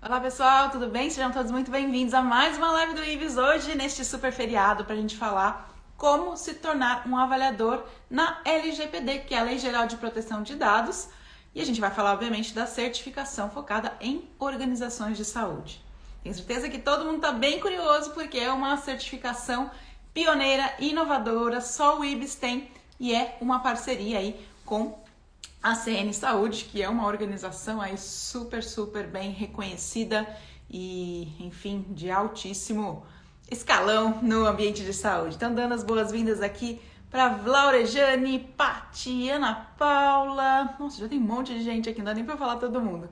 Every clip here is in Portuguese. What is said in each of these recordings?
Olá pessoal, tudo bem? Sejam todos muito bem-vindos a mais uma live do IBS hoje, neste super feriado, para a gente falar como se tornar um avaliador na LGPD, que é a Lei Geral de Proteção de Dados, e a gente vai falar, obviamente, da certificação focada em organizações de saúde. Tenho certeza que todo mundo está bem curioso, porque é uma certificação pioneira, inovadora, só o IBS tem, e é uma parceria aí com a CN Saúde, que é uma organização aí super bem reconhecida e, enfim, de altíssimo escalão no ambiente de saúde. Então, dando as boas-vindas aqui para Laurejane, Pati, Ana Paula. Nossa, já tem um monte de gente aqui, não dá nem para falar todo mundo.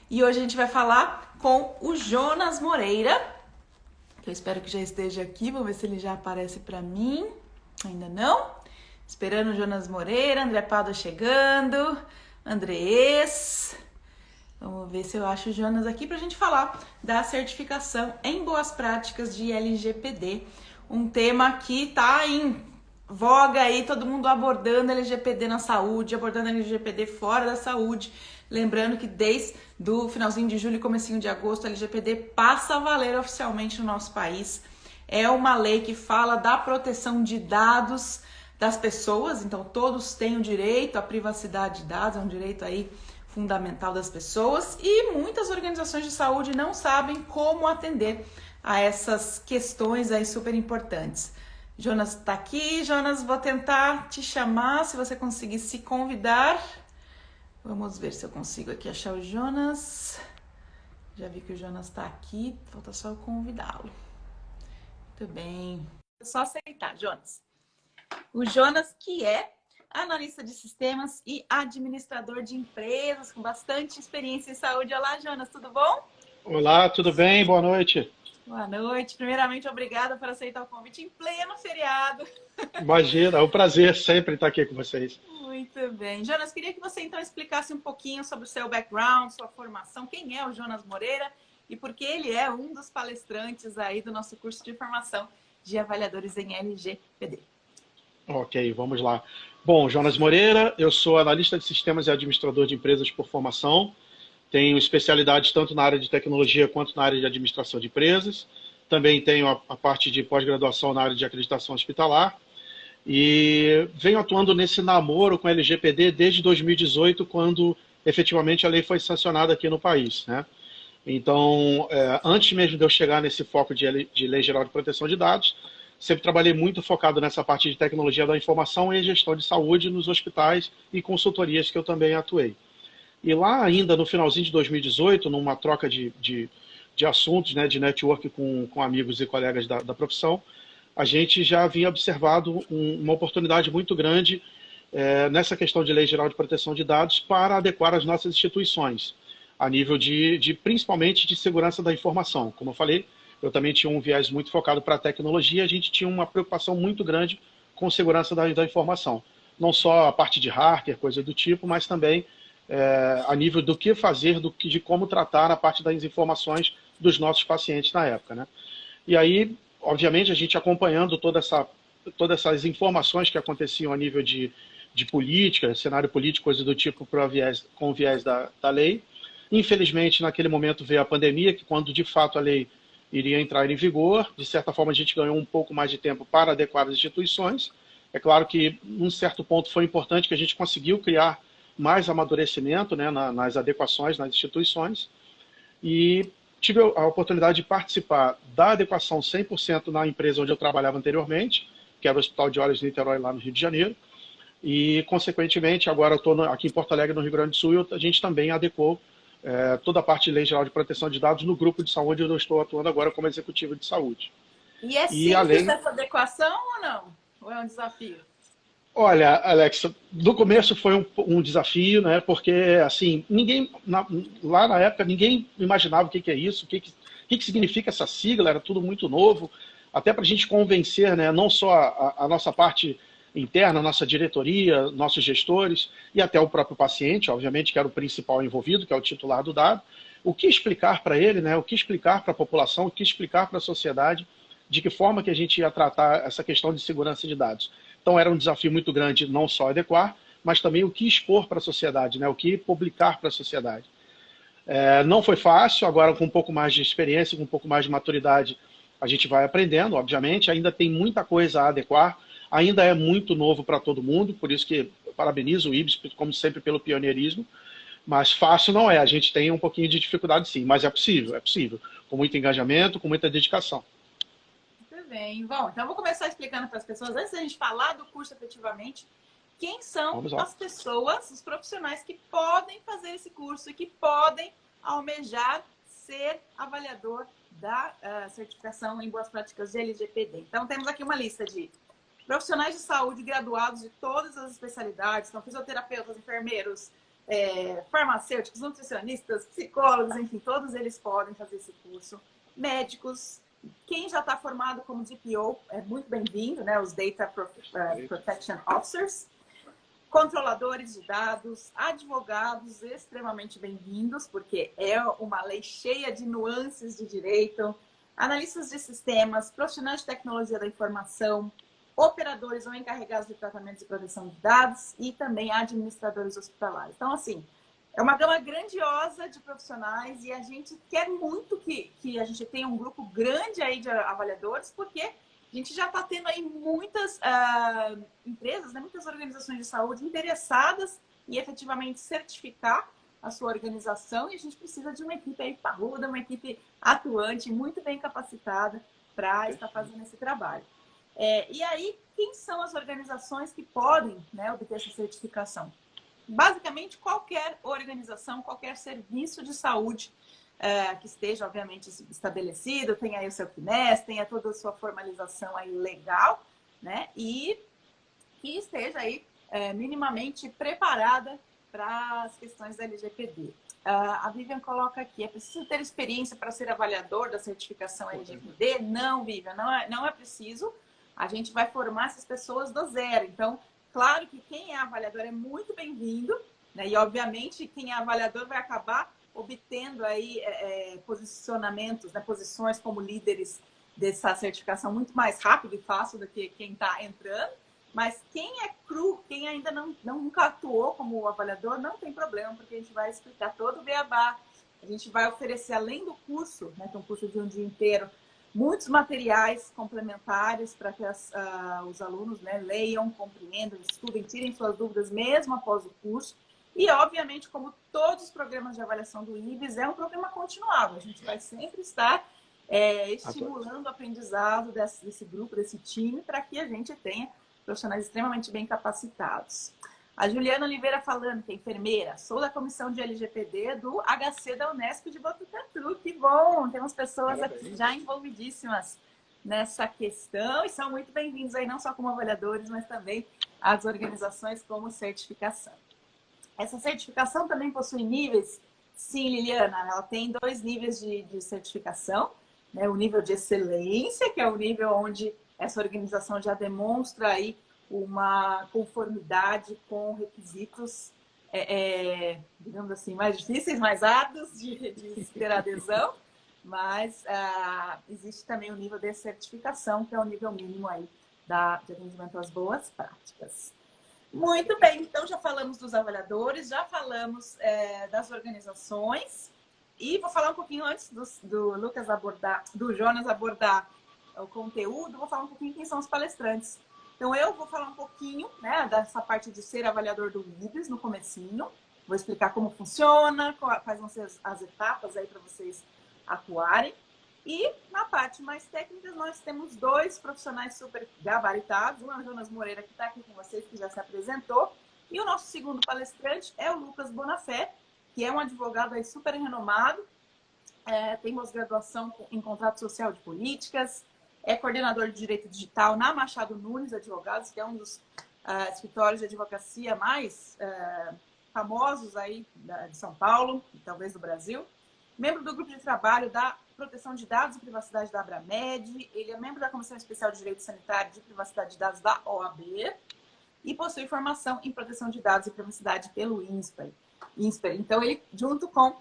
E hoje a gente vai falar com o Jonas Moreira, que eu espero que já esteja aqui. Vou ver se ele já aparece para mim. Ainda não. Esperando o Jonas Moreira, André Pádua chegando, Andrés. Vamos ver se eu acho o Jonas aqui para a gente falar da certificação em boas práticas de LGPD. Um tema que está em voga aí, todo mundo abordando LGPD na saúde, abordando LGPD fora da saúde. Lembrando que desde o finalzinho de julho e comecinho de agosto, a LGPD passa a valer oficialmente no nosso país. É uma lei que fala da proteção de dados das pessoas, então todos têm o direito à privacidade de dados, é um direito aí fundamental das pessoas, e muitas organizações de saúde não sabem como atender a essas questões aí super importantes. Jonas está aqui. Jonas, vou tentar te chamar, se você conseguir se convidar. Vamos ver se eu consigo aqui achar o Jonas. Já vi que o Jonas está aqui, falta só eu convidá-lo. Muito bem. É só aceitar, Jonas. O Jonas, que é analista de sistemas e administrador de empresas, com bastante experiência em saúde. Olá, Jonas, tudo bom? Olá, tudo bem? Boa noite. Boa noite. Primeiramente, obrigada por aceitar o convite em pleno feriado. Imagina, é um prazer sempre estar aqui com vocês. Muito bem. Jonas, queria que você então explicasse um pouquinho sobre o seu background, sua formação, quem é o Jonas Moreira e por que ele é um dos palestrantes aí do nosso curso de formação de avaliadores em LGPD. Ok, vamos lá. Bom, Jonas Moreira, eu sou analista de sistemas e administrador de empresas por formação. Tenho especialidades tanto na área de tecnologia quanto na área de administração de empresas. Também tenho a parte de pós-graduação na área de acreditação hospitalar. E venho atuando nesse namoro com a LGPD desde 2018, quando efetivamente a lei foi sancionada aqui no país, né? Então, antes mesmo de eu chegar nesse foco de Lei Geral de Proteção de Dados, sempre trabalhei muito focado nessa parte de tecnologia da informação e gestão de saúde nos hospitais e consultorias que eu também atuei. E lá ainda no finalzinho de 2018, numa troca de assuntos, né, de network com amigos e colegas da profissão, a gente já havia observado uma oportunidade muito grande nessa questão de Lei Geral de Proteção de Dados para adequar as nossas instituições, a nível principalmente de segurança da informação. Como eu falei, eu também tinha um viés muito focado para a tecnologia, a gente tinha uma preocupação muito grande com segurança da informação. Não só a parte de hacker, coisa do tipo, mas também a nível do que fazer, de como tratar a parte das informações dos nossos pacientes na época, né? E aí, obviamente, a gente acompanhando todas essas informações que aconteciam a nível de política, cenário político, coisa do tipo, com o viés da lei. Infelizmente, naquele momento veio a pandemia, que quando de fato a lei iria entrar em vigor, de certa forma a gente ganhou um pouco mais de tempo para adequar as instituições. É claro que, num certo ponto, foi importante que a gente conseguiu criar mais amadurecimento, né, nas adequações nas instituições, e tive a oportunidade de participar da adequação 100% na empresa onde eu trabalhava anteriormente, que era o Hospital de Olhos de Niterói, lá no Rio de Janeiro, e, consequentemente, agora eu estou aqui em Porto Alegre, no Rio Grande do Sul, e a gente também adequou toda a parte de Lei Geral de Proteção de Dados no grupo de saúde, onde eu estou atuando agora como executivo de saúde. E é E simples além, essa adequação ou não? Ou é um desafio? olha, Alex, no começo foi um desafio, né? Porque assim, lá na época ninguém imaginava o que é isso, o que significa essa sigla, era tudo muito novo, até para a gente convencer, né? Não só a nossa parte interna, nossa diretoria, nossos gestores e até o próprio paciente, obviamente, que era o principal envolvido, que é o titular do dado, o que explicar para ele, né? O que explicar para a população, o que explicar para a sociedade, de que forma que a gente ia tratar essa questão de segurança de dados. Então era um desafio muito grande não só adequar, mas também o que expor para a sociedade, né? O que publicar para a sociedade. Não foi fácil, agora com um pouco mais de experiência, com um pouco mais de maturidade, a gente vai aprendendo, obviamente. Ainda tem muita coisa a adequar, ainda é muito novo para todo mundo, por isso que eu parabenizo o IBS, como sempre, pelo pioneirismo. Mas fácil não é, a gente tem um pouquinho de dificuldade sim, mas é possível, com muito engajamento, com muita dedicação. Muito bem. Bom, então eu vou começar explicando para as pessoas, antes da gente falar do curso efetivamente, quem são as pessoas, os profissionais que podem fazer esse curso e que podem almejar ser avaliador da certificação em boas práticas de LGPD. Então, temos aqui uma lista de profissionais de saúde graduados de todas as especialidades, então fisioterapeutas, enfermeiros, farmacêuticos, nutricionistas, psicólogos, enfim, todos eles podem fazer esse curso. Médicos, quem já está formado como DPO é muito bem-vindo, né? Os Data Protection Officers, controladores de dados, advogados extremamente bem-vindos, porque é uma lei cheia de nuances de direito, analistas de sistemas, profissionais de tecnologia da informação, operadores ou encarregados de tratamento e proteção de dados e também administradores hospitalares. Então, assim, é uma gama grandiosa de profissionais e a gente quer muito que a gente tenha um grupo grande aí de avaliadores, porque a gente já está tendo aí muitas empresas, né, muitas organizações de saúde interessadas em efetivamente certificar a sua organização e a gente precisa de uma equipe aí parruda, uma equipe atuante, muito bem capacitada para estar fazendo esse trabalho. E aí, quem são as organizações que podem, né, obter essa certificação? Basicamente, qualquer organização, qualquer serviço de saúde que esteja, obviamente, estabelecido, tenha aí o seu CNES, tenha toda a sua formalização aí legal, né? E que esteja aí minimamente preparada para as questões da LGPD. A Vivian coloca aqui, é preciso ter experiência para ser avaliador da certificação LGPD? Não, Vivian, não é preciso. A gente vai formar essas pessoas do zero. Então, claro que quem é avaliador é muito bem-vindo, né? E, obviamente, quem é avaliador vai acabar obtendo aí posicionamentos, né? Posições como líderes dessa certificação muito mais rápido e fácil do que quem está entrando. Mas quem é cru, quem ainda nunca atuou como avaliador, não tem problema, porque a gente vai explicar todo o beabá. A gente vai oferecer, além do curso, né, que é um curso de um dia inteiro, muitos materiais complementares para que os alunos, né, leiam, compreendam, estudem, tirem suas dúvidas mesmo após o curso. E, obviamente, como todos os programas de avaliação do IBS, é um programa continuado. A gente vai sempre estar estimulando o aprendizado desse grupo, desse time, para que a gente tenha profissionais extremamente bem capacitados. A Juliana Oliveira falando que é enfermeira, sou da comissão de LGPD do HC da Unesp de Botucatu. Que bom! Temos pessoas aqui já envolvidíssimas nessa questão e são muito bem-vindos aí, não só como avaliadores, mas também as organizações como certificação. Essa certificação também possui níveis? Sim, Liliana, ela tem 2 níveis de certificação, né? O nível de excelência, que é o nível onde essa organização já demonstra aí uma conformidade com requisitos, digamos assim, mais difíceis, mais árduos de ter adesão, mas existe também o nível de certificação, que é o nível mínimo aí de atendimento às boas práticas. Muito bem, então já falamos dos avaliadores, já falamos das organizações, e vou falar um pouquinho antes do Jonas abordar o conteúdo, vou falar um pouquinho quem são os palestrantes. Então, eu vou falar um pouquinho, né, dessa parte de ser avaliador do IBS no comecinho. Vou explicar como funciona, quais vão ser as etapas aí para vocês atuarem. E na parte mais técnica, nós temos 2 profissionais super gabaritados. Um é o Jonas Moreira, que está aqui com vocês, que já se apresentou. E o nosso segundo palestrante é o Lucas Bonafé, que é um advogado aí super renomado. Tem pós-graduação em contrato social de políticas, é coordenador de Direito Digital na Machado Nunes Advogados, que é um dos escritórios de advocacia mais famosos aí de São Paulo e talvez do Brasil. Membro do grupo de trabalho da Proteção de Dados e Privacidade da Abramed. Ele é membro da Comissão Especial de Direito Sanitário e de Privacidade de Dados da OAB e possui formação em Proteção de Dados e Privacidade pelo INSPER. Então, ele, junto com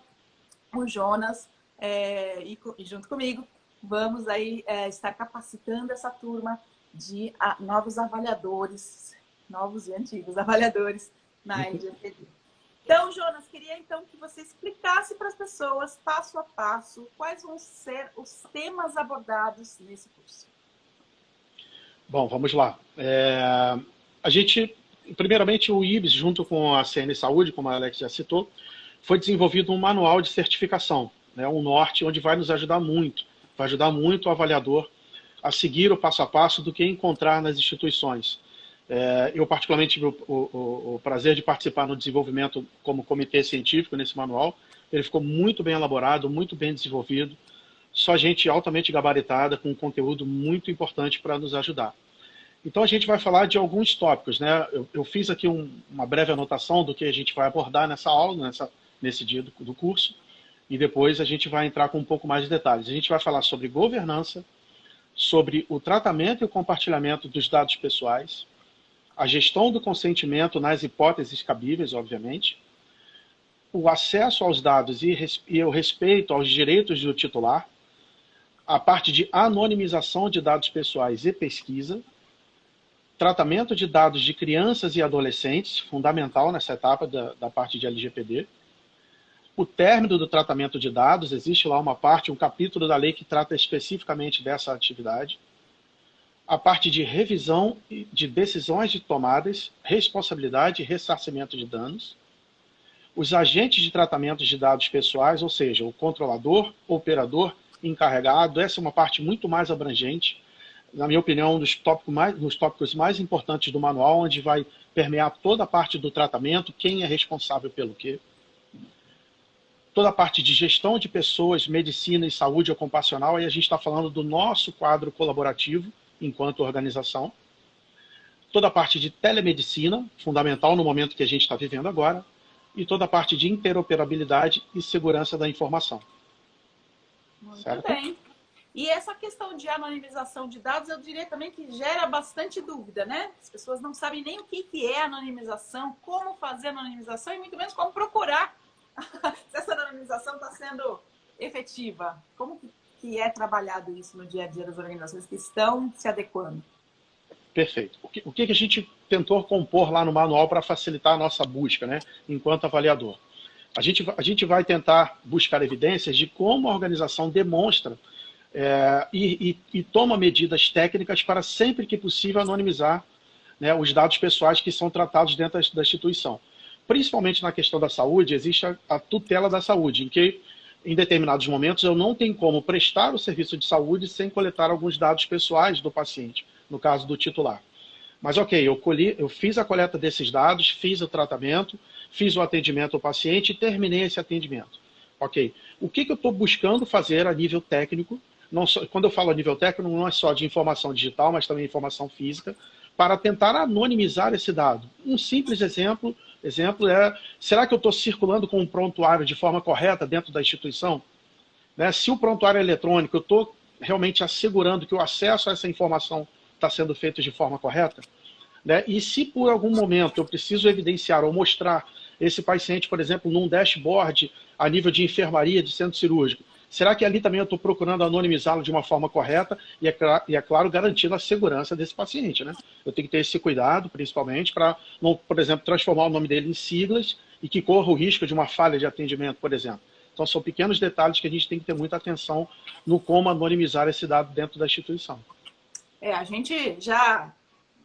o Jonas e junto comigo, vamos aí estar capacitando essa turma de novos avaliadores, novos e antigos avaliadores na LGPD. Então, Jonas, queria então que você explicasse para as pessoas, passo a passo, quais vão ser os temas abordados nesse curso. Bom, vamos lá. A gente, primeiramente, o IBS, junto com a CN Saúde, como a Alex já citou, foi desenvolvido um manual de certificação, né, um norte, onde vai nos ajudar muito, vai ajudar muito o avaliador a seguir o passo a passo do que encontrar nas instituições. Eu, particularmente, tive o prazer de participar no desenvolvimento como comitê científico nesse manual. Ele ficou muito bem elaborado, muito bem desenvolvido, só gente altamente gabaritada, com um conteúdo muito importante para nos ajudar. Então, a gente vai falar de alguns tópicos, né? Eu fiz aqui uma breve anotação do que a gente vai abordar nessa aula, nesse dia do curso, e depois a gente vai entrar com um pouco mais de detalhes. A gente vai falar sobre governança, sobre o tratamento e o compartilhamento dos dados pessoais, a gestão do consentimento nas hipóteses cabíveis, obviamente, o acesso aos dados e o respeito aos direitos do titular, a parte de anonimização de dados pessoais e pesquisa, tratamento de dados de crianças e adolescentes, fundamental nessa etapa da parte de LGPD, o término do tratamento de dados, existe lá uma parte, um capítulo da lei que trata especificamente dessa atividade, a parte de revisão de decisões de tomadas, responsabilidade e ressarcimento de danos, os agentes de tratamento de dados pessoais, ou seja, o controlador, operador, encarregado, essa é uma parte muito mais abrangente, na minha opinião, um dos tópicos mais importantes do manual, onde vai permear toda a parte do tratamento, quem é responsável pelo quê, toda a parte de gestão de pessoas, medicina e saúde ocupacional, aí a gente está falando do nosso quadro colaborativo, enquanto organização, toda a parte de telemedicina, fundamental no momento que a gente está vivendo agora, e toda a parte de interoperabilidade e segurança da informação. Muito certo? bem. E essa questão de anonimização de dados, eu diria também que gera bastante dúvida, né? As pessoas não sabem nem o que é anonimização, como fazer anonimização e muito menos como procurar se essa anonimização está sendo efetiva. Como que é trabalhado isso no dia a dia das organizações que estão se adequando? Perfeito. O que a gente tentou compor lá no manual para facilitar a nossa busca, né, enquanto avaliador? A gente vai tentar buscar evidências de como a organização demonstra e toma medidas técnicas para, sempre que possível, anonimizar, né, os dados pessoais que são tratados dentro da instituição. Principalmente na questão da saúde, existe a tutela da saúde, em que, em determinados momentos, eu não tenho como prestar o serviço de saúde sem coletar alguns dados pessoais do paciente, no caso do titular. Mas, ok, eu fiz a coleta desses dados, fiz o tratamento, fiz o atendimento ao paciente e terminei esse atendimento. Ok, o que eu estou buscando fazer a nível técnico, quando eu falo a nível técnico, não é só de informação digital, mas também informação física, para tentar anonimizar esse dado. Um simples exemplo é, será que eu estou circulando com um prontuário de forma correta dentro da instituição? Né? Se o prontuário é eletrônico, eu estou realmente assegurando que o acesso a essa informação está sendo feito de forma correta? Né? E se por algum momento eu preciso evidenciar ou mostrar esse paciente, por exemplo, num dashboard a nível de enfermaria, de centro cirúrgico, será que ali também eu estou procurando anonimizá-lo de uma forma correta e, é claro, garantindo a segurança desse paciente, né? Eu tenho que ter esse cuidado, principalmente, para não, por exemplo, transformar o nome dele em siglas e que corra o risco de uma falha de atendimento, por exemplo. Então, são pequenos detalhes que a gente tem que ter muita atenção no como anonimizar esse dado dentro da instituição. A gente já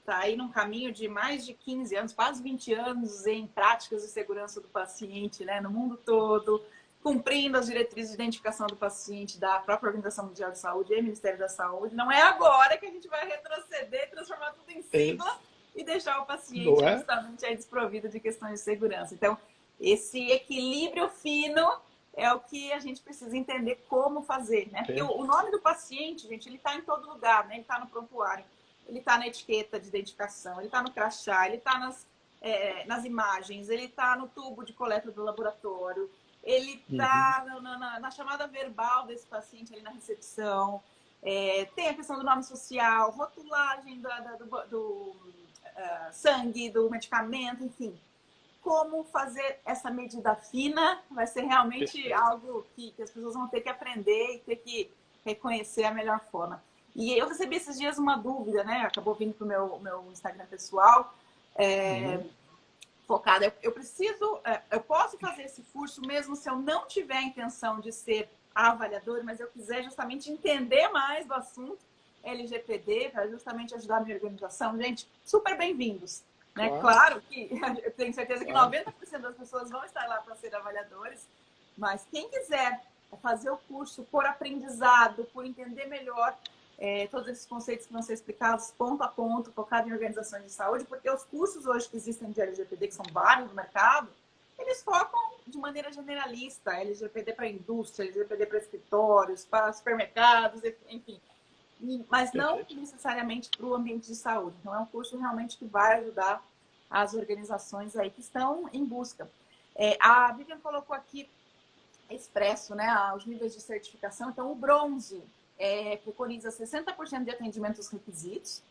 está aí num caminho de mais de 15 anos, quase 20 anos em práticas de segurança do paciente, né, no mundo todo, cumprindo as diretrizes de identificação do paciente da própria Organização Mundial de Saúde e Ministério da Saúde. Não é agora que a gente vai retroceder, transformar tudo em sigla e deixar o paciente justamente aí desprovido de questões de segurança. Então, esse equilíbrio fino é o que a gente precisa entender como fazer, né? Porque o nome do paciente, gente, ele está em todo lugar, né? Ele está no prontuário, ele está na etiqueta de identificação, ele está no crachá, ele está nas imagens, ele está no tubo de coleta do laboratório, ele está na chamada verbal desse paciente ali na recepção, tem a questão do nome social, rotulagem do sangue, do medicamento, enfim. Como fazer essa medida fina vai ser realmente algo que as pessoas vão ter que aprender e ter que reconhecer a melhor forma. E eu recebi esses dias uma dúvida, né? Acabou vindo para o meu Instagram pessoal. focada. Eu posso fazer esse curso mesmo se eu não tiver a intenção de ser avaliador, mas eu quiser justamente entender mais do assunto LGPD para justamente ajudar a minha organização. Gente, super bem-vindos. Né? Claro que eu tenho certeza que 90% das pessoas vão estar lá para ser avaliadores, mas quem quiser fazer o curso por aprendizado, por entender melhor todos esses conceitos que vão ser explicados ponto a ponto, focado em organizações de saúde, porque os cursos hoje que existem de LGPD, que são vários no mercado, eles focam de maneira generalista, LGPD para indústria, LGPD para escritórios, para supermercados, enfim, mas não necessariamente para o ambiente de saúde. Então, é um curso realmente que vai ajudar as organizações aí que estão em busca. A Vivian colocou aqui expresso, né, os níveis de certificação. Então, o bronze preconiza 60% de atendimento aos requisitos,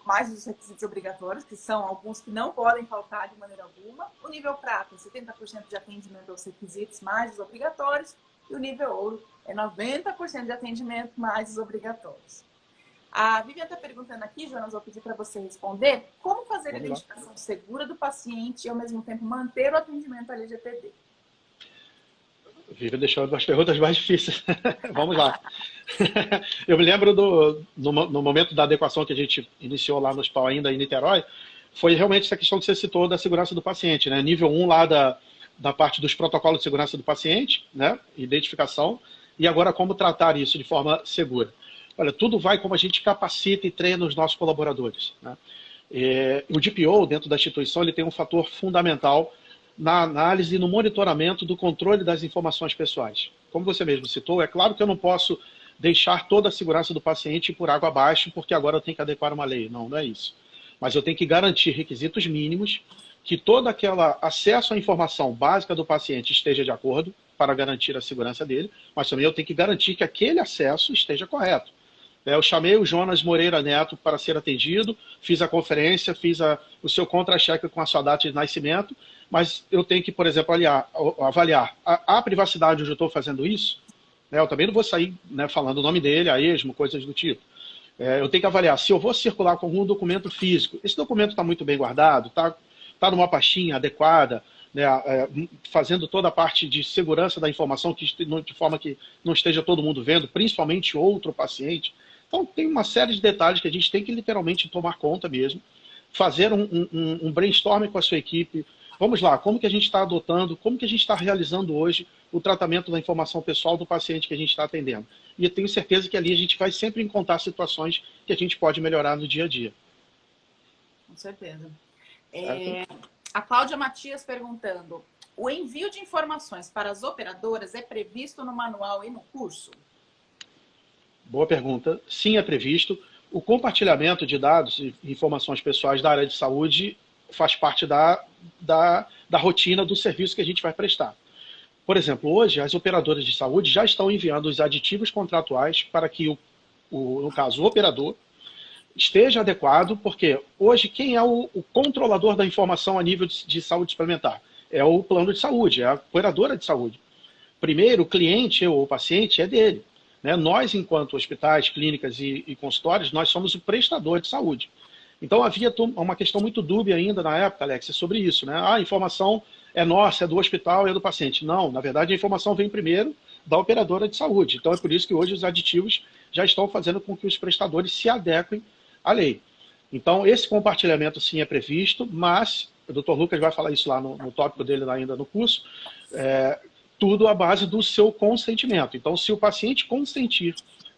mais os requisitos obrigatórios, que são alguns que não podem faltar de maneira alguma. O nível prata, 70% de atendimento aos requisitos, mais os obrigatórios. E o nível ouro é 90% de atendimento, mais os obrigatórios. A Vivian está perguntando aqui, Jonas, vou pedir para você responder, como fazer a identificação segura do paciente e, ao mesmo tempo, manter o atendimento LGPD? Vivian deixou as perguntas mais difíceis. Vamos lá. Eu me lembro no momento da adequação que a gente iniciou lá no hospital ainda em Niterói, foi realmente essa questão que você citou da segurança do paciente, né? Nível 1 lá da parte dos protocolos de segurança do paciente, né? Identificação, e agora como tratar isso de forma segura. Olha, tudo vai como a gente capacita e treina os nossos colaboradores, né? O DPO, dentro da instituição, ele tem um fator fundamental na análise e no monitoramento do controle das informações pessoais. Como você mesmo citou, é claro que eu não posso deixar toda a segurança do paciente por água abaixo, porque agora eu tenho que adequar uma lei. Não, não é isso. Mas eu tenho que garantir requisitos mínimos, que todo aquele acesso à informação básica do paciente esteja de acordo, para garantir a segurança dele, mas também eu tenho que garantir que aquele acesso esteja correto. Eu chamei o Jonas Moreira Neto para ser atendido, fiz a conferência, fiz o seu contra-cheque com a sua data de nascimento, mas eu tenho que, por exemplo, avaliar a privacidade onde eu estou fazendo isso. Né? Eu também não vou sair, né, falando o nome dele, a esmo, coisas do tipo. Eu tenho que avaliar se eu vou circular com algum documento físico. Esse documento está muito bem guardado, está numa pastinha adequada, né, fazendo toda a parte de segurança da informação de forma que não esteja todo mundo vendo, principalmente outro paciente. Então, tem uma série de detalhes que a gente tem que literalmente tomar conta mesmo, fazer um brainstorming com a sua equipe. Vamos lá, como que a gente está adotando, como que a gente está realizando hoje o tratamento da informação pessoal do paciente que a gente está atendendo. E eu tenho certeza que ali a gente vai sempre encontrar situações que a gente pode melhorar no dia a dia. Com certeza. A Cláudia Matias perguntando, o envio de informações para as operadoras é previsto no manual e no curso? Boa pergunta. Sim, é previsto. O compartilhamento de dados e informações pessoais da área de saúde faz parte da rotina do serviço que a gente vai prestar. Por exemplo, hoje as operadoras de saúde já estão enviando os aditivos contratuais para que, no caso, o operador esteja adequado, porque hoje quem é o controlador da informação a nível de saúde suplementar? É o plano de saúde, é a operadora de saúde. Primeiro, o cliente ou o paciente é dele. Né? Nós, enquanto hospitais, clínicas e consultórios, nós somos o prestador de saúde. Então havia uma questão muito dúbia ainda na época, Alex, sobre isso. Né? A informação é nossa, é do hospital, é do paciente. Não, na verdade a informação vem primeiro da operadora de saúde. Então é por isso que hoje os aditivos já estão fazendo com que os prestadores se adequem à lei. Então esse compartilhamento sim é previsto, mas o Dr. Lucas vai falar isso lá no tópico dele ainda no curso, tudo à base do seu consentimento. Então se o paciente consentir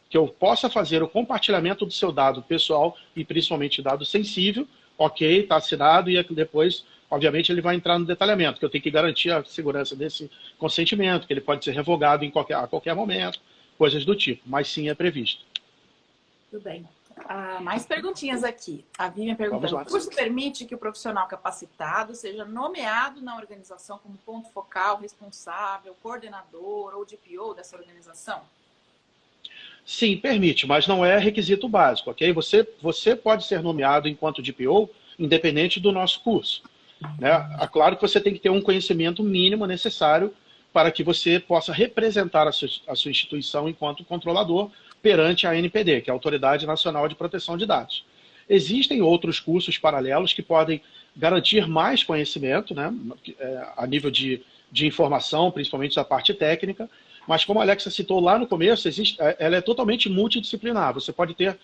que eu possa fazer o compartilhamento do seu dado pessoal e principalmente dado sensível, ok, está assinado, e depois, obviamente, ele vai entrar no detalhamento, que eu tenho que garantir a segurança desse consentimento, que ele pode ser revogado a qualquer momento, coisas do tipo, mas sim é previsto. Tudo bem. Mais perguntinhas aqui. A Vivian perguntando, o curso permite que o profissional capacitado seja nomeado na organização como ponto focal, responsável, coordenador ou DPO dessa organização? Sim, permite, mas não é requisito básico, ok? Você pode ser nomeado enquanto DPO, independente do nosso curso. Né? É claro que você tem que ter um conhecimento mínimo necessário para que você possa representar a sua instituição enquanto controlador perante a ANPD, que é a Autoridade Nacional de Proteção de Dados. Existem outros cursos paralelos que podem garantir mais conhecimento, né, a nível de informação, principalmente da parte técnica, mas como a Alexa citou lá no começo, ela é totalmente multidisciplinar. Você pode ter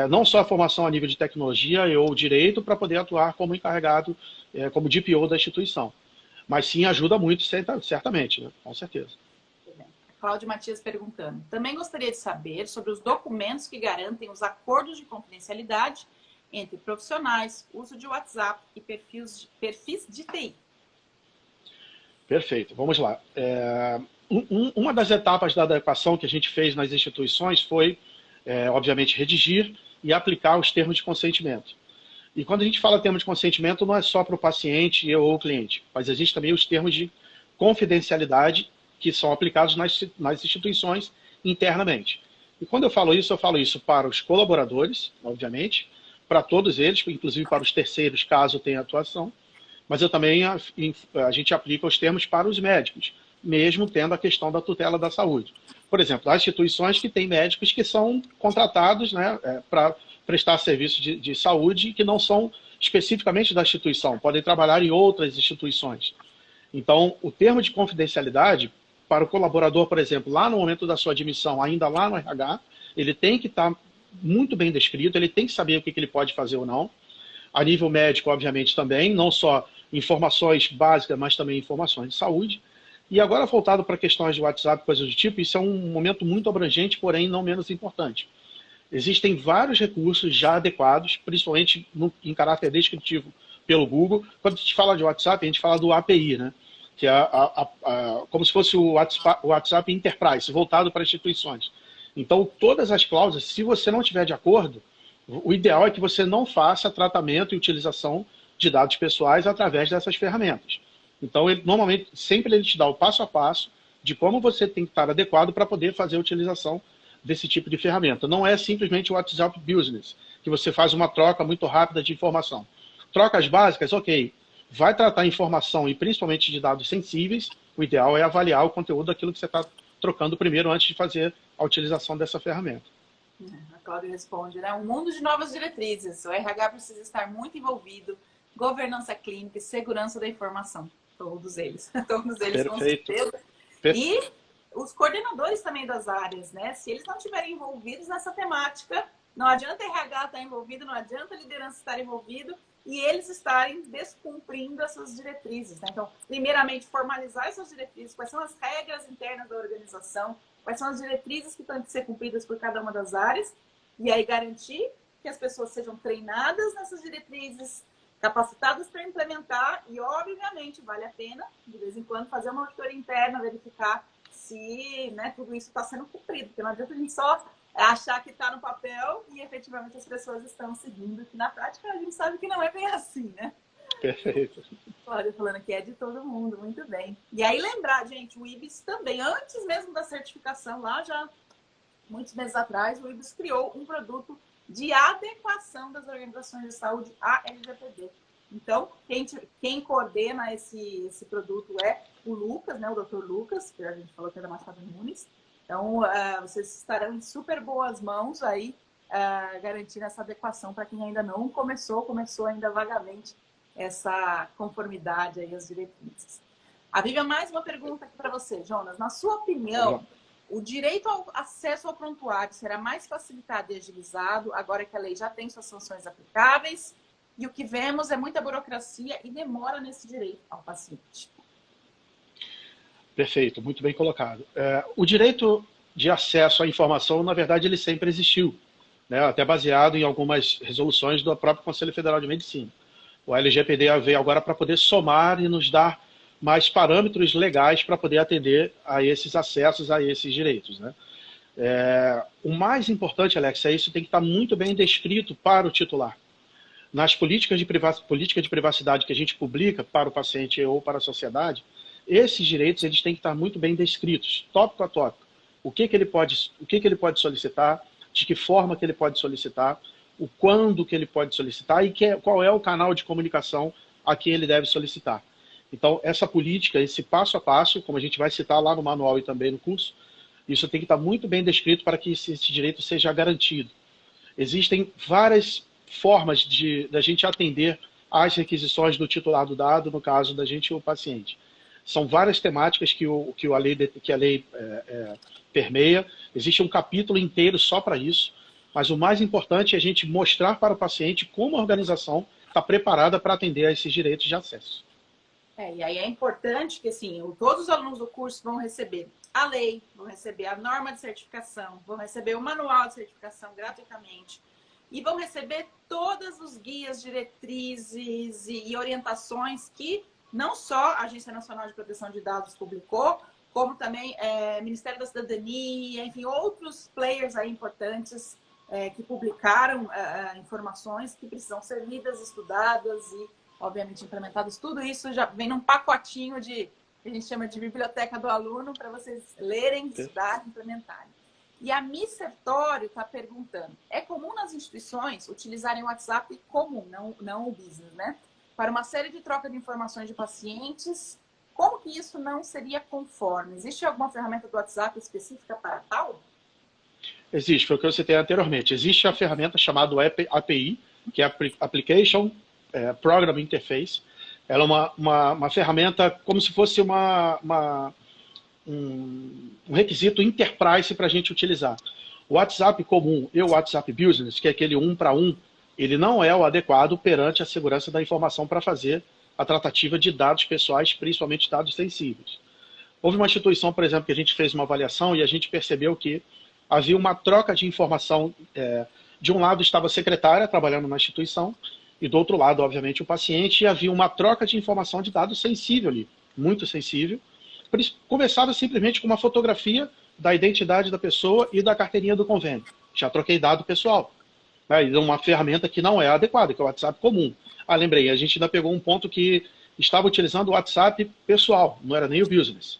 não só a formação a nível de tecnologia ou direito para poder atuar como encarregado, como DPO da instituição. Mas sim, ajuda muito, certamente, né? Com certeza. Cláudio Matias perguntando. Também gostaria de saber sobre os documentos que garantem os acordos de confidencialidade entre profissionais, uso de WhatsApp e perfis de TI. Perfeito, vamos lá. Uma das etapas da adequação que a gente fez nas instituições foi, obviamente, redigir e aplicar os termos de consentimento. E quando a gente fala termos de consentimento, não é só para o paciente ou o cliente, mas existe também os termos de confidencialidade que são aplicados nas instituições internamente. E quando eu falo isso para os colaboradores, obviamente, para todos eles, inclusive para os terceiros, caso tenha atuação, mas eu também, a gente aplica os termos para os médicos, mesmo tendo a questão da tutela da saúde. Por exemplo, há instituições que têm médicos que são contratados, né, para prestar serviços de saúde que não são especificamente da instituição, podem trabalhar em outras instituições. Então, o termo de confidencialidade, para o colaborador, por exemplo, lá no momento da sua admissão, ainda lá no RH, ele tem que estar muito bem descrito, ele tem que saber o que ele pode fazer ou não. A nível médico, obviamente, também, não só informações básicas, mas também informações de saúde. E agora, voltado para questões de WhatsApp, coisas do tipo, isso é um momento muito abrangente, porém não menos importante. Existem vários recursos já adequados, principalmente em caráter descritivo pelo Google. Quando a gente fala de WhatsApp, a gente fala do API, né? Que é como se fosse o WhatsApp Enterprise, voltado para instituições. Então, todas as cláusulas, se você não tiver de acordo, o ideal é que você não faça tratamento e utilização de dados pessoais através dessas ferramentas. Então, normalmente, sempre ele te dá o passo a passo de como você tem que estar adequado para poder fazer a utilização desse tipo de ferramenta. Não é simplesmente o WhatsApp Business, que você faz uma troca muito rápida de informação. Trocas básicas, ok. Vai tratar informação e principalmente de dados sensíveis, o ideal é avaliar o conteúdo daquilo que você está trocando primeiro antes de fazer a utilização dessa ferramenta. A Cláudia responde, né? Um mundo de novas diretrizes. O RH precisa estar muito envolvido. Governança clínica e segurança da informação. Todos eles. Todos eles, com certeza. E os coordenadores também das áreas, né? Se eles não estiverem envolvidos nessa temática, não adianta RH estar envolvido, não adianta a liderança estar envolvido e eles estarem descumprindo essas diretrizes, né? Então, primeiramente, formalizar essas diretrizes, quais são as regras internas da organização, quais são as diretrizes que têm que ser cumpridas por cada uma das áreas, e aí garantir que as pessoas sejam treinadas nessas diretrizes, capacitadas para implementar, e obviamente vale a pena, de vez em quando, fazer uma auditoria interna, verificar se, né, tudo isso está sendo cumprido, porque não adianta a gente só achar que está no papel e efetivamente as pessoas estão seguindo, que na prática a gente sabe que não é bem assim, né? Perfeito. Cláudia falando que é de todo mundo, muito bem. E aí lembrar, gente, o IBIS também, antes mesmo da certificação, lá já muitos meses atrás, o IBIS criou um produto de adequação das organizações de saúde à LGPD. Então, quem coordena esse produto é o Lucas, né, o Dr. Lucas, que a gente falou que é da Machado Nunes. Então, vocês estarão em super boas mãos aí, garantindo essa adequação para quem ainda não começou ainda vagamente essa conformidade aí às diretrizes. A Vivian, mais uma pergunta aqui para você, Jonas. Na sua opinião, o direito ao acesso ao prontuário será mais facilitado e agilizado agora que a lei já tem suas sanções aplicáveis? E o que vemos é muita burocracia e demora nesse direito ao paciente. Perfeito, muito bem colocado. O direito de acesso à informação, na verdade, ele sempre existiu, né? Até baseado em algumas resoluções do próprio Conselho Federal de Medicina. O LGPD veio agora para poder somar e nos dar mais parâmetros legais para poder atender a esses acessos, a esses direitos, né? O mais importante, Alex, é isso tem que estar muito bem descrito para o titular. Nas política de privacidade que a gente publica para o paciente ou para a sociedade, esses direitos eles têm que estar muito bem descritos, tópico a tópico. O que ele pode solicitar, de que forma que ele pode solicitar, o quando que ele pode solicitar e qual é o canal de comunicação a que ele deve solicitar. Então, essa política, esse passo a passo, como a gente vai citar lá no manual e também no curso, isso tem que estar muito bem descrito para que esse direito seja garantido. Existem várias formas da gente atender as requisições do titular do dado, no caso da gente, o paciente. São várias temáticas que a lei permeia. Existe um capítulo inteiro só para isso, mas o mais importante é a gente mostrar para o paciente como a organização está preparada para atender a esses direitos de acesso. E aí é importante que assim, todos os alunos do curso vão receber a lei, vão receber a norma de certificação, vão receber o manual de certificação gratuitamente e vão receber todos os guias, diretrizes e orientações que não só a Agência Nacional de Proteção de Dados publicou, como também Ministério da Cidadania, enfim, outros players aí importantes que publicaram informações que precisam ser lidas, estudadas e, obviamente, implementadas. Tudo isso já vem num pacotinho que a gente chama de biblioteca do aluno para vocês lerem, estudarem, implementarem. E a Miss Sertório está perguntando, é comum nas instituições utilizarem o WhatsApp comum, não o business, né? Para uma série de troca de informações de pacientes, como que isso não seria conforme? Existe alguma ferramenta do WhatsApp específica para tal? Existe, foi o que eu citei anteriormente. Existe a ferramenta chamada API, que é Application Program Interface. Ela é uma ferramenta como se fosse um requisito enterprise para a gente utilizar. O WhatsApp comum e o WhatsApp Business, que é aquele 1 para 1, ele não é o adequado perante a segurança da informação para fazer a tratativa de dados pessoais, principalmente dados sensíveis. Houve uma instituição, por exemplo, que a gente fez uma avaliação e a gente percebeu que havia uma troca de informação. De um lado estava a secretária trabalhando na instituição e do outro lado, obviamente, o paciente, e havia uma troca de informação de dados sensível ali, muito sensível. Por isso, começava simplesmente com uma fotografia da identidade da pessoa e da carteirinha do convênio. Já troquei dado pessoal. E uma ferramenta que não é adequada, que é o WhatsApp comum. Lembrei, a gente ainda pegou um ponto que estava utilizando o WhatsApp pessoal, não era nem o business.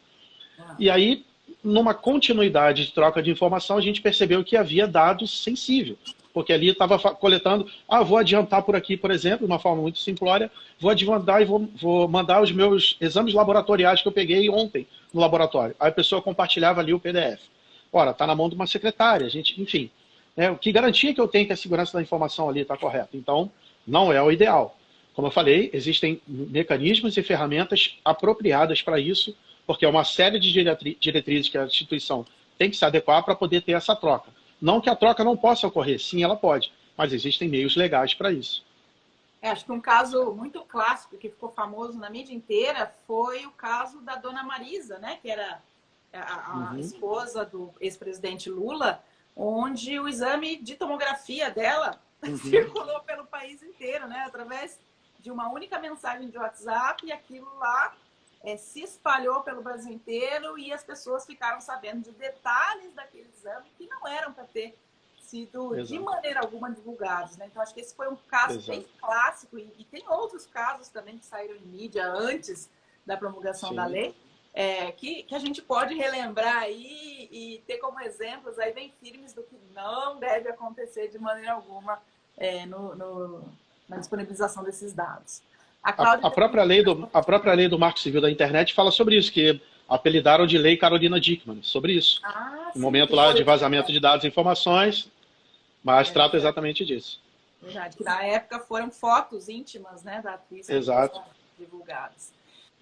E aí, numa continuidade de troca de informação, a gente percebeu que havia dados sensíveis, porque ali estava coletando, vou adiantar por aqui, por exemplo, de uma forma muito simplória, vou adiantar e vou mandar os meus exames laboratoriais que eu peguei ontem no laboratório. Aí a pessoa compartilhava ali o PDF. Ora, está na mão de uma secretária, enfim. O que garantia que eu tenho que a segurança da informação ali está correta? Então, não é o ideal. Como eu falei, existem mecanismos e ferramentas apropriadas para isso, porque é uma série de diretrizes que a instituição tem que se adequar para poder ter essa troca. Não que a troca não possa ocorrer, sim, ela pode, mas existem meios legais para isso. Acho que um caso muito clássico, que ficou famoso na mídia inteira, foi o caso da dona Marisa, né, que era a esposa do ex-presidente Lula, onde o exame de tomografia dela circulou pelo país inteiro, né, através de uma única mensagem de WhatsApp, e aquilo lá se espalhou pelo Brasil inteiro e as pessoas ficaram sabendo de detalhes daquele exame que não eram para ter sido de maneira alguma divulgados, né? Então acho que esse foi um caso bem clássico e tem outros casos também que saíram em mídia antes da promulgação da lei, que a gente pode relembrar aí e ter como exemplos aí bem firmes do que não deve acontecer de maneira alguma na disponibilização desses dados. A própria lei do Marco Civil da Internet fala sobre isso, que apelidaram de Lei Carolina Dickmann, sobre isso. No momento lá de vazamento de dados e informações, mas trata exatamente disso. Verdade, que na época foram fotos íntimas, né, da atriz que foram divulgadas.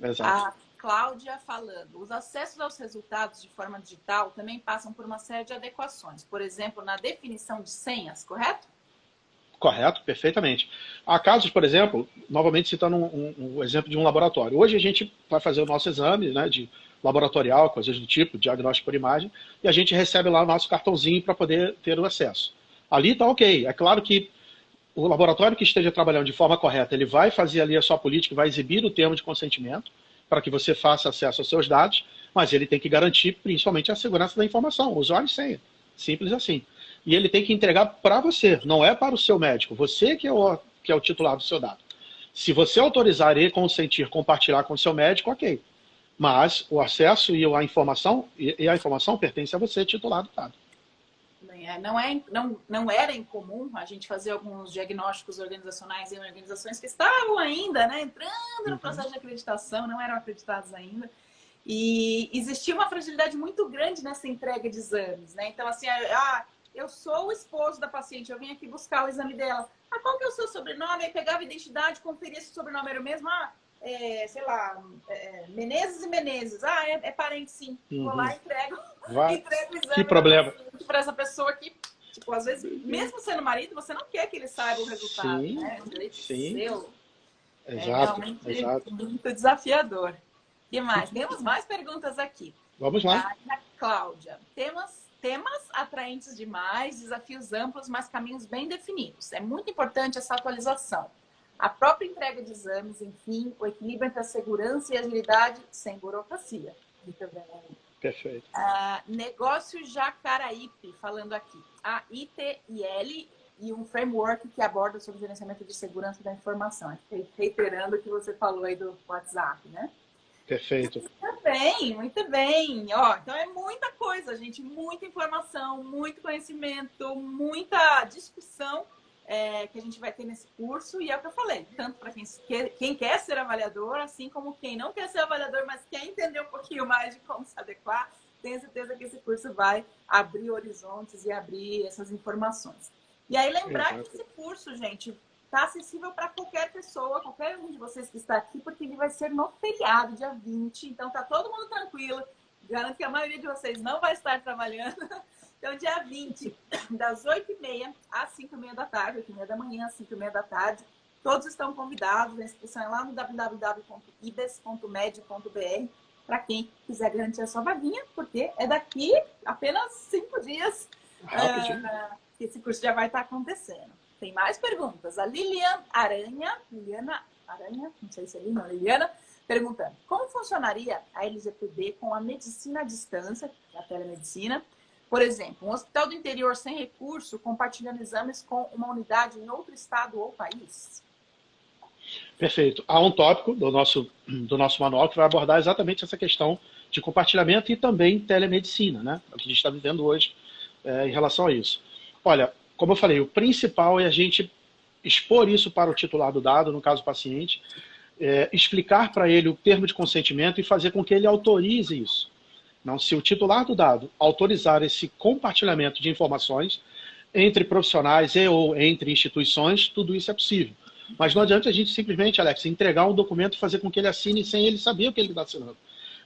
Exato. A Cláudia falando, os acessos aos resultados de forma digital também passam por uma série de adequações, por exemplo, na definição de senhas, correto? Correto, perfeitamente. Há casos, por exemplo, novamente citando um exemplo de um laboratório. Hoje a gente vai fazer o nosso exame, né, de laboratorial, coisas do tipo, diagnóstico por imagem, e a gente recebe lá o nosso cartãozinho para poder ter o acesso. Ali está ok. É claro que o laboratório que esteja trabalhando de forma correta, ele vai fazer ali a sua política, vai exibir o termo de consentimento para que você faça acesso aos seus dados, mas ele tem que garantir principalmente a segurança da informação, usuário e senha. Simples assim. E ele tem que entregar para você, não é para o seu médico. Você que é o titular do seu dado. Se você autorizar e consentir compartilhar com o seu médico, ok. Mas o acesso e a informação pertence a você, titular do dado. Não era incomum a gente fazer alguns diagnósticos organizacionais em organizações que estavam ainda, né, entrando no processo de acreditação, não eram acreditados ainda. E existia uma fragilidade muito grande nessa entrega de exames, né? Então, assim, eu sou o esposo da paciente, eu vim aqui buscar o exame dela. Ah, qual que é o seu sobrenome? Aí pegava a identidade, conferia se o sobrenome era o mesmo. Ah, sei lá, Menezes e Menezes. Ah, é parente sim. Vou lá e entrego o Que exame problema. para essa pessoa que, tipo, às vezes, mesmo sendo marido, você não quer que ele saiba o resultado, Sim, né? O direito sim. seu. Exato, Realmente exato. muito desafiador. O que mais? Temos mais perguntas aqui. Vamos lá. A Cláudia, temas atraentes demais, desafios amplos, mas caminhos bem definidos. É muito importante essa atualização. A própria entrega de exames, enfim, o equilíbrio entre a segurança e a agilidade sem burocracia. Muito bem. Perfeito. Negócio Jacaraípe, falando aqui. A ITIL e um framework que aborda sobre o gerenciamento de segurança da informação. Reiterando o que você falou aí do WhatsApp, né? Perfeito. Muito bem, muito bem. Ó, então é muita coisa, gente. Muita informação, muito conhecimento, muita discussão que a gente vai ter nesse curso. E é o que eu falei, tanto para quem quer ser avaliador, assim como quem não quer ser avaliador, mas quer entender um pouquinho mais de como se adequar, tenho certeza que esse curso vai abrir horizontes e abrir essas informações. E aí lembrar que esse curso, gente, está acessível para qualquer pessoa, qualquer um de vocês que está aqui, porque ele vai ser no feriado, dia 20. Então tá todo mundo tranquilo. Garanto que a maioria de vocês não vai estar trabalhando. Então, dia 20, das 8h30 às 5h30 da tarde, 8h30 da manhã às 5h30 da tarde, todos estão convidados. A inscrição é lá no www.ibes.med.br para quem quiser garantir a sua vaguinha, porque é daqui apenas 5 dias que esse curso já vai estar acontecendo. Tem mais perguntas. A Liliana Aranha, não sei se é Liliana, perguntando: como funcionaria a LGPD com a medicina à distância, a telemedicina? Por exemplo, um hospital do interior sem recurso compartilhando exames com uma unidade em outro estado ou país? Perfeito. Há um tópico do nosso manual que vai abordar exatamente essa questão de compartilhamento e também telemedicina, né? É o que a gente está vivendo hoje em relação a isso. Olha, como eu falei, o principal é a gente expor isso para o titular do dado, no caso o paciente, explicar para ele o termo de consentimento e fazer com que ele autorize isso. Não, se o titular do dado autorizar esse compartilhamento de informações entre profissionais ou entre instituições, tudo isso é possível. Mas não adianta a gente simplesmente, Alex, entregar um documento e fazer com que ele assine sem ele saber o que ele está assinando.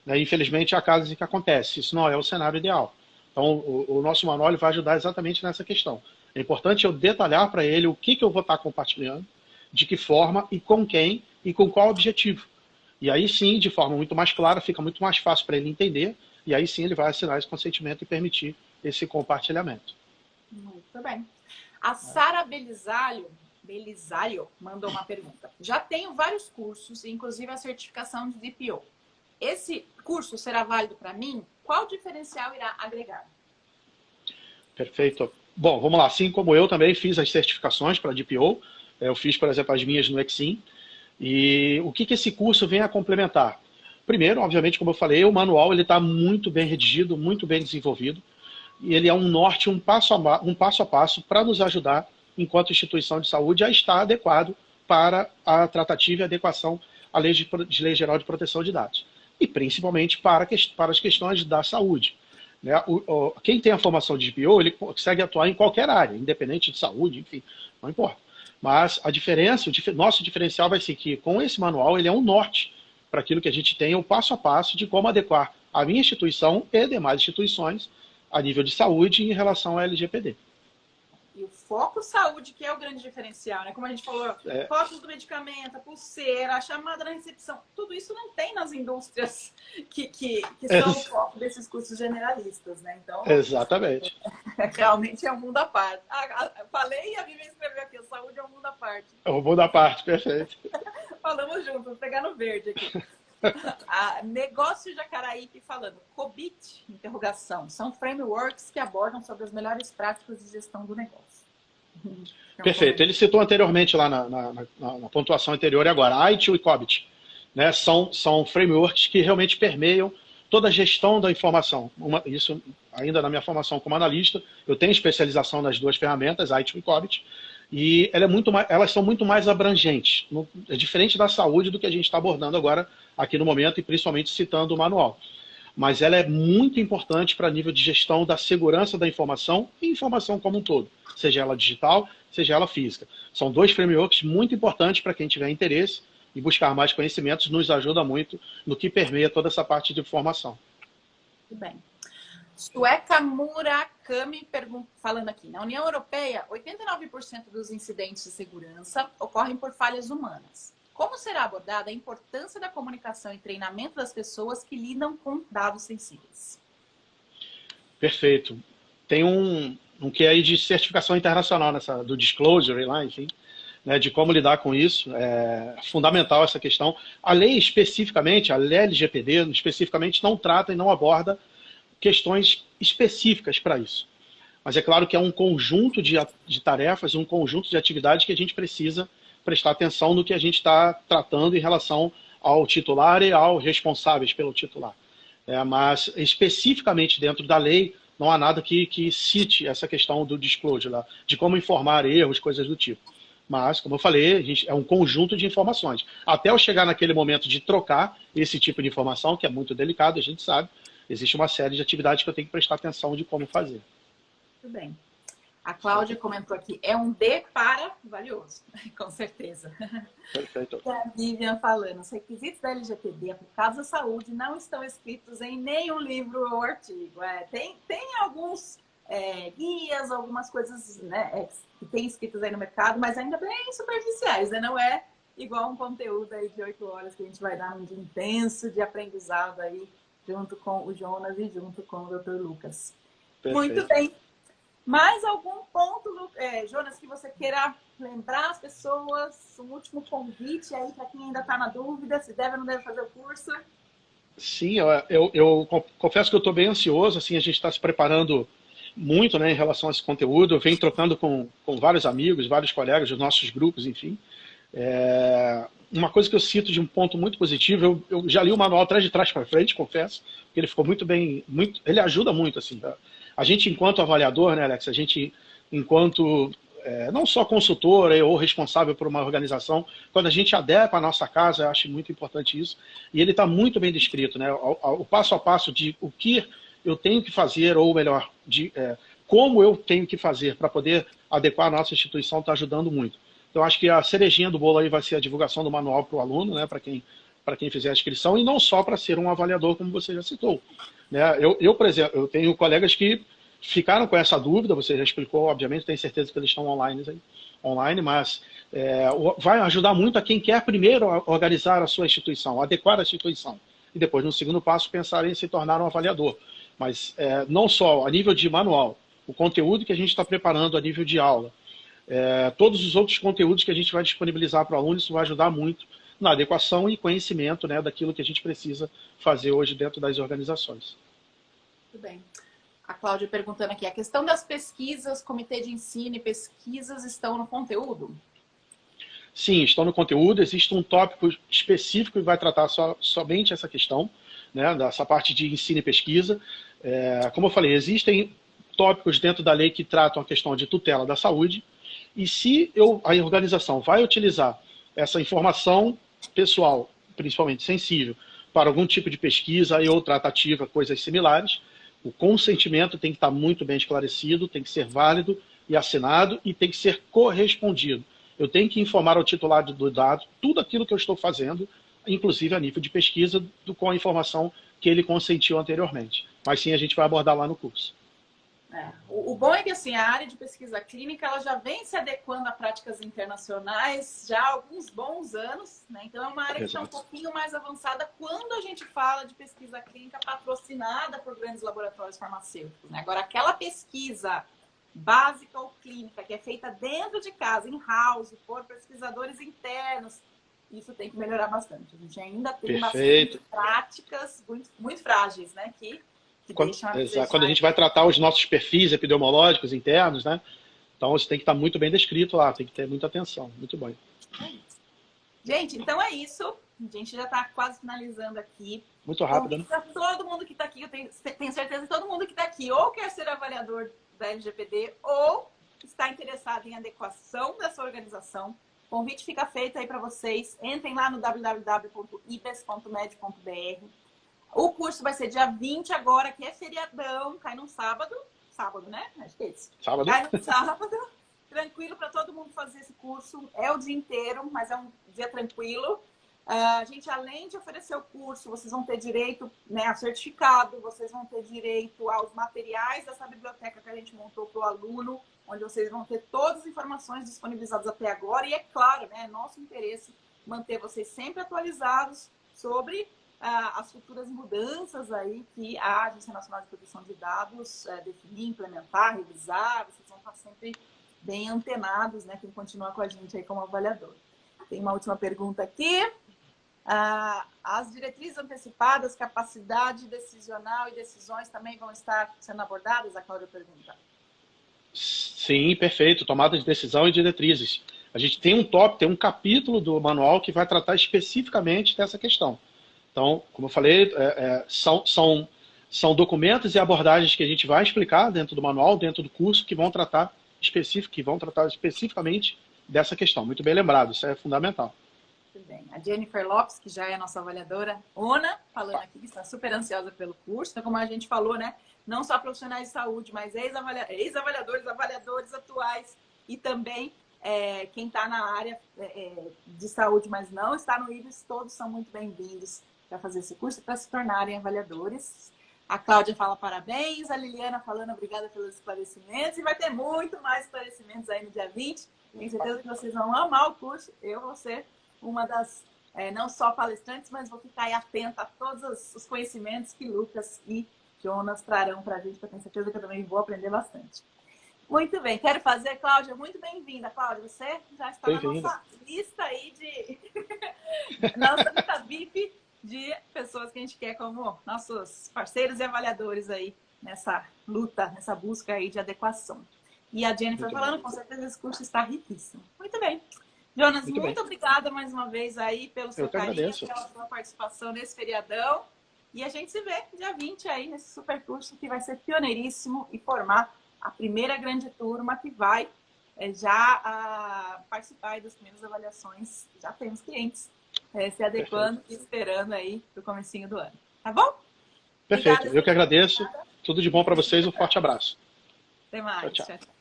Infelizmente, há casos em que acontece. Isso não é o cenário ideal. Então, o nosso manual vai ajudar exatamente nessa questão. É importante eu detalhar para ele o que eu vou estar compartilhando, de que forma e com quem e com qual objetivo. E aí sim, de forma muito mais clara, fica muito mais fácil para ele entender, e aí sim ele vai assinar esse consentimento e permitir esse compartilhamento. Muito bem. A Sara Belisário mandou uma pergunta. Já tenho vários cursos, inclusive a certificação de DPO. Esse curso será válido para mim? Qual diferencial irá agregar? Perfeito. Bom, vamos lá. Assim como eu também fiz as certificações para DPO, eu fiz, por exemplo, as minhas no Exim. E o que esse curso vem a complementar? Primeiro, obviamente, como eu falei, o manual está muito bem redigido, muito bem desenvolvido. E ele é um norte, um passo a passo para nos ajudar, enquanto instituição de saúde, a estar adequado para a tratativa e adequação à Lei Geral de Proteção de Dados. E principalmente para as questões da saúde. Quem tem a formação de DPO, ele consegue atuar em qualquer área, independente de saúde, enfim, não importa. Mas a diferença, nosso diferencial vai ser que com esse manual ele é um norte para aquilo que a gente tem, o passo a passo de como adequar a minha instituição e demais instituições a nível de saúde em relação à LGPD. E o foco saúde, que é o grande diferencial, né? Como a gente falou, foco do medicamento, a pulseira, a chamada na recepção, tudo isso não tem nas indústrias que são o foco desses cursos generalistas, né? Então, exatamente. Realmente é um mundo à parte. Falei e a Vivian escreveu aqui, saúde é um mundo à parte. É um mundo à parte, perfeito. Falamos juntos, vou pegar no verde aqui. Negócio Jacaraípe falando, COBIT, interrogação, são frameworks que abordam sobre as melhores práticas de gestão do negócio. Perfeito, ele citou anteriormente lá na pontuação anterior e agora, ITIL e COBIT, né, são frameworks que realmente permeiam toda a gestão da informação. Isso ainda na minha formação como analista, eu tenho especialização nas duas ferramentas, ITIL e COBIT, e elas são muito mais abrangentes. É diferente da saúde do que a gente está abordando agora aqui no momento, e principalmente citando o manual. mas ela é muito importante para nível de gestão da segurança da informação e informação como um todo, seja ela digital, seja ela física. São dois frameworks muito importantes para quem tiver interesse e buscar mais conhecimentos, nos ajuda muito no que permeia toda essa parte de informação. Muito bem. Sueca Murakami falando aqui. Na União Europeia, 89% dos incidentes de segurança ocorrem por falhas humanas. Como será abordada a importância da comunicação e treinamento das pessoas que lidam com dados sensíveis? Perfeito. Tem um que é aí de certificação internacional do disclosure lá, enfim, né, de como lidar com isso. É fundamental essa questão. A lei especificamente, a lei LGPD especificamente, não trata e não aborda questões específicas para isso. Mas é claro que é um conjunto de tarefas, um conjunto de atividades que a gente precisa prestar atenção no que a gente está tratando em relação ao titular e aos responsáveis pelo titular. Mas especificamente dentro da lei, não há nada que cite essa questão do disclosure, lá, de como informar erros, coisas do tipo. Mas, como eu falei, é um conjunto de informações. Até eu chegar naquele momento de trocar esse tipo de informação, que é muito delicado, a gente sabe, existe uma série de atividades que eu tenho que prestar atenção de como fazer. Muito bem. A Cláudia comentou aqui, é um D para valioso, com certeza. Perfeito. E a Vivian falando, os requisitos da LGPD aplicados à saúde não estão escritos em nenhum livro ou artigo. Tem alguns guias, algumas coisas, né, que tem escritas aí no mercado, mas ainda bem superficiais, né? Não é igual um conteúdo aí de 8 horas que a gente vai dar num dia intenso de aprendizado aí, junto com o Jonas e junto com o Dr. Lucas. Perfeito. Muito bem. Mais algum ponto, Jonas, que você queira lembrar as pessoas? Um último convite aí para quem ainda está na dúvida, se deve ou não deve fazer o curso? Sim, eu confesso que eu estou bem ansioso, assim, a gente está se preparando muito, né, em relação a esse conteúdo. Eu venho trocando com vários amigos, vários colegas dos nossos grupos, enfim. Uma coisa que eu cito de um ponto muito positivo, eu já li o manual atrás de trás para frente, confesso, porque ele ficou muito bem, ele ajuda muito, assim. A gente, enquanto avaliador, né, Alex, a gente, enquanto não só consultor ou responsável por uma organização, quando a gente adequa a nossa casa, eu acho muito importante isso, e ele está muito bem descrito, né, o passo a passo de o que eu tenho que fazer, ou melhor, como eu tenho que fazer para poder adequar a nossa instituição, está ajudando muito. Então, acho que a cerejinha do bolo aí vai ser a divulgação do manual para o aluno, né, para quem fizer a inscrição, e não só para ser um avaliador, como você já citou. Né? Eu, por exemplo, eu tenho colegas que ficaram com essa dúvida, você já explicou, obviamente, tenho certeza que eles estão online, mas vai ajudar muito a quem quer primeiro organizar a sua instituição, adequar a instituição, e depois, no segundo passo, pensar em se tornar um avaliador. Mas não só a nível de manual, o conteúdo que a gente está preparando a nível de aula, todos os outros conteúdos que a gente vai disponibilizar para o aluno, isso vai ajudar muito na adequação e conhecimento, né, daquilo que a gente precisa fazer hoje dentro das organizações. Muito bem. A Cláudia perguntando aqui, a questão das pesquisas, comitê de ensino e pesquisas estão no conteúdo? Sim, estão no conteúdo. Existe um tópico específico que vai tratar somente essa questão, né, dessa parte de ensino e pesquisa. Como eu falei, existem tópicos dentro da lei que tratam a questão de tutela da saúde, e se a organização vai utilizar essa informação pessoal, principalmente sensível, para algum tipo de pesquisa ou tratativa, coisas similares, o consentimento tem que estar muito bem esclarecido, tem que ser válido e assinado e tem que ser correspondido. Eu tenho que informar ao titular do dado tudo aquilo que eu estou fazendo, inclusive a nível de pesquisa, com a informação que ele consentiu anteriormente. Mas sim, a gente vai abordar lá no curso. O bom é que assim, a área de pesquisa clínica ela já vem se adequando a práticas internacionais já há alguns bons anos, né? Então é uma área que está um pouquinho mais avançada quando a gente fala de pesquisa clínica patrocinada por grandes laboratórios farmacêuticos, né? Agora, aquela pesquisa básica ou clínica que é feita dentro de casa, in-house, por pesquisadores internos, isso tem que melhorar bastante. A gente ainda tem bastante práticas muito frágeis, né? Quando a gente vai tratar os nossos perfis epidemiológicos internos, né? Então isso tem que estar muito bem descrito lá, tem que ter muita atenção. Muito bom. Gente, então é isso. A gente já está quase finalizando aqui. Muito rápido, né? Para todo mundo que está aqui, eu tenho certeza que todo mundo que está aqui ou quer ser avaliador da LGPD ou está interessado em adequação da sua organização. O convite fica feito aí para vocês. Entrem lá no www.ibes.med.br. O curso vai ser dia 20 agora, que é feriadão, cai num sábado. Sábado, né? Acho que é isso. Sábado? Cai num sábado. Tranquilo para todo mundo fazer esse curso. É o dia inteiro, mas é um dia tranquilo. A gente, além de oferecer o curso, vocês vão ter direito, né, ao certificado, vocês vão ter direito aos materiais dessa biblioteca que a gente montou para o aluno, onde vocês vão ter todas as informações disponibilizadas até agora. E é claro, né, é nosso interesse manter vocês sempre atualizados sobre as futuras mudanças aí que a Agência Nacional de Proteção de Dados definir, implementar, revisar. Vocês vão estar sempre bem antenados, né, quem continua com a gente aí como avaliador. Tem uma última pergunta aqui. As diretrizes antecipadas, capacidade decisional e decisões também vão estar sendo abordadas? A Cláudia pergunta. Sim, perfeito. Tomada de decisão e diretrizes. A gente tem um capítulo do manual que vai tratar especificamente dessa questão. Então, como eu falei, são documentos e abordagens que a gente vai explicar dentro do manual, dentro do curso, que vão tratar especificamente dessa questão. Muito bem lembrado, isso é fundamental. Muito bem. A Jennifer Lopes, que já é a nossa avaliadora, Ona, falando aqui que está super ansiosa pelo curso. Então, como a gente falou, né? Não só profissionais de saúde, mas ex-avaliadores, avaliadores atuais e também quem está na área de saúde, mas não está no IBS, todos são muito bem-vindos para fazer esse curso e para se tornarem avaliadores. A Cláudia fala parabéns, a Liliana falando obrigada pelos esclarecimentos, e vai ter muito mais esclarecimentos aí no dia 20. Tenho certeza que vocês vão amar o curso. Eu vou ser uma das, não só palestrantes, mas vou ficar aí atenta a todos os conhecimentos que Lucas e Jonas trarão para a gente, porque eu tenho certeza que eu também vou aprender bastante. Muito bem, quero fazer, Cláudia, muito bem-vinda. Cláudia, você já está na nossa lista aí de... nossa lista VIP de pessoas que a gente quer como nossos parceiros e avaliadores aí nessa luta, nessa busca aí de adequação. E a Jennifer falando, com certeza esse curso está riquíssimo. Muito bem. Jonas, muito obrigada mais uma vez aí pelo seu carinho, pela sua participação nesse feriadão. E a gente se vê dia 20 aí nesse super curso que vai ser pioneiríssimo e formar a primeira grande turma que vai já participar das primeiras avaliações. Já temos clientes se adequando e esperando aí pro comecinho do ano. Tá bom? Perfeito. Obrigada, eu que agradeço. Tudo de bom para vocês. Um forte abraço. Até mais. Tchau, tchau. Tchau, tchau.